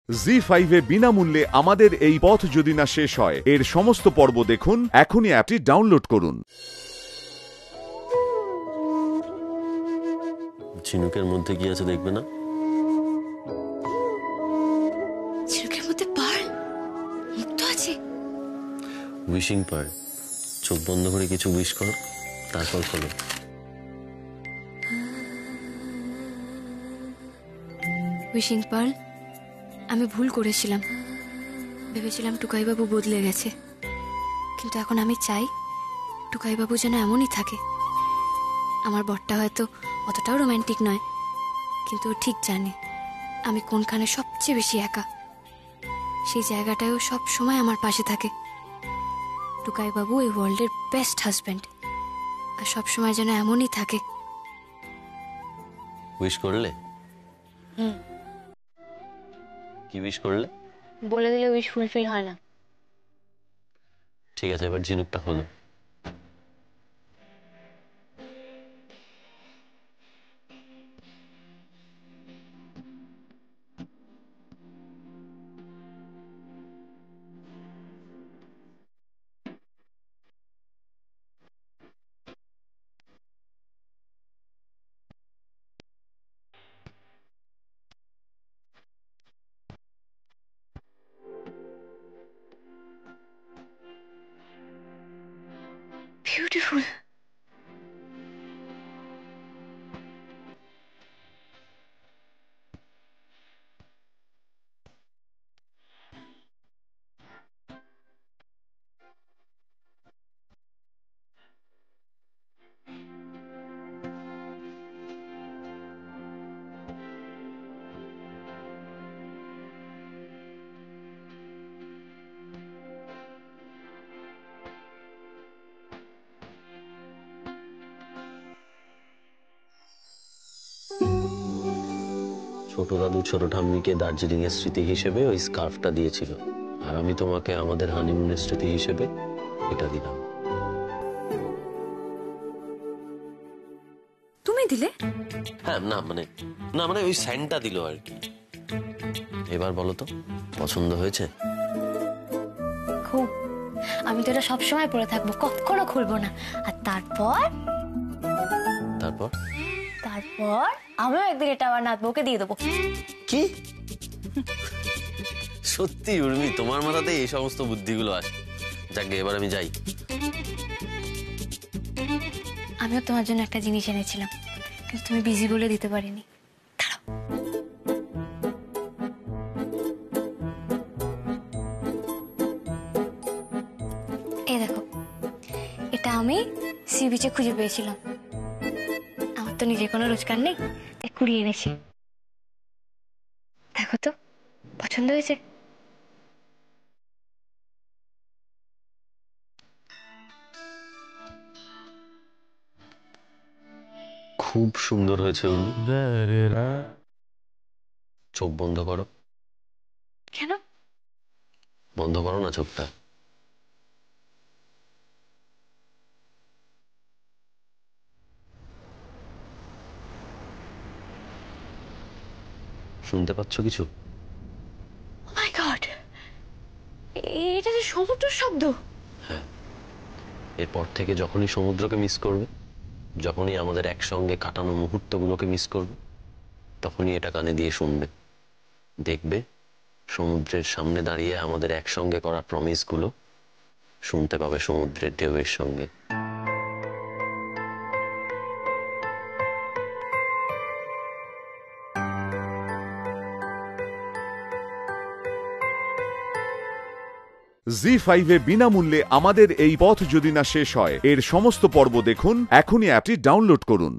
জি5 এ বিনামূল্যে আমাদের এই পথ যদি না শেষ হয় এর সমস্ত পর্ব দেখুন। এখনই অ্যাপটি ডাউনলোড করুন। ঝিনুকের মধ্যে কি আছে দেখবে না? ঝিনুকের মধ্যে পার্ল মুক্ত আছে। Wishing pearl. চোখ বন্ধ করে কিছু উইশ কর, তারপর খোলো। উইশিং পার্ল, আমি ভুল করেছিলাম। ভেবেছিলাম টুকাইবাবু বদলে গেছে, কিন্তু এখন আমি চাই টুকাইবাবু যেন এমনই থাকে। আমার বরটা হয়তো অতটাও রোম্যান্টিক নয়, কিন্তু ও ঠিক জানে আমি কোনখানে সবচেয়ে বেশি একা। সেই জায়গাটায়ও সব সময় আমার পাশে থাকে। টুকাইবাবু এই ওয়ার্ল্ডের বেস্ট হাজব্যান্ড, আর সব সময় যেন এমনই থাকে। উইশ করলে? কি উইশ করলে? বলে দিলে উইশ ফুলফিল হয় না। ঠিক আছে, এবার ঝিনুকটা খোলো। বিউটিফুল। ছোট দাদু ছোট ঠাম্মিকে দার্জিলিং এর স্মৃতি হিসেবে ওই স্কার্ফটা দিয়েছিল, আর আমি তোমাকে আমাদের হানিমুনের স্মৃতি হিসেবে এটা দিলাম। তুমি দিলে? হ্যাঁ, না মানে ওই স্যান্ডটা দিল আর কি। এবার বলো তো, পছন্দ হয়েছে? খুব। আমি তো এটা সবসময় পরে থাকবো, কখনো খুলবো না। আর তারপর তারপর তারপর আমিও একদিন এটা আমার নাত বউকে দিয়ে দেবো। কি? সত্যি উর্মি, তোমার মাথাতে এই সমস্ত বুদ্ধিগুলো আসে। যাকে, এবার আমি যাই। আমিও তোমার জন্য একটা জিনিস এনেছিলাম, কিন্তু তুমি বিজি বলে দিতে পারিনি। এই দেখো, এটা আমি সি বিচে খুঁজে পেয়েছিলাম। আমার তো নিজের কোনো রোজগার নেই, তাই কুড়িয়ে এনেছি। দেখো তো, পছন্দ হয়েছে? খুব সুন্দর হয়েছে উর্মি। চোখ বন্ধ করো। কেন? বন্ধ করো না চোখটা। শুনতে পাচ্ছ কিছু? ও মাই গড, এটা যে সমুদ্রের শব্দ। হ্যাঁ, এরপর থেকে যখনই সমুদ্রকে মিস করবে, যখনই আমাদের একসঙ্গে কাটানো মুহূর্তগুলোকে মিস করবে, তখনই এটা কানে দিয়ে শুনবে। দেখবে সমুদ্রের সামনে দাঁড়িয়ে আমাদের একসঙ্গে করা প্রমিসগুলো শুনতে পাবে সমুদ্রের ঢেউয়ের সঙ্গে। জি5 এ বিনামূল্যে আমাদের এই পথ যদি না শেষ হয় এর সমস্ত পর্ব দেখুন। এখনই অ্যাপটি ডাউনলোড করুন।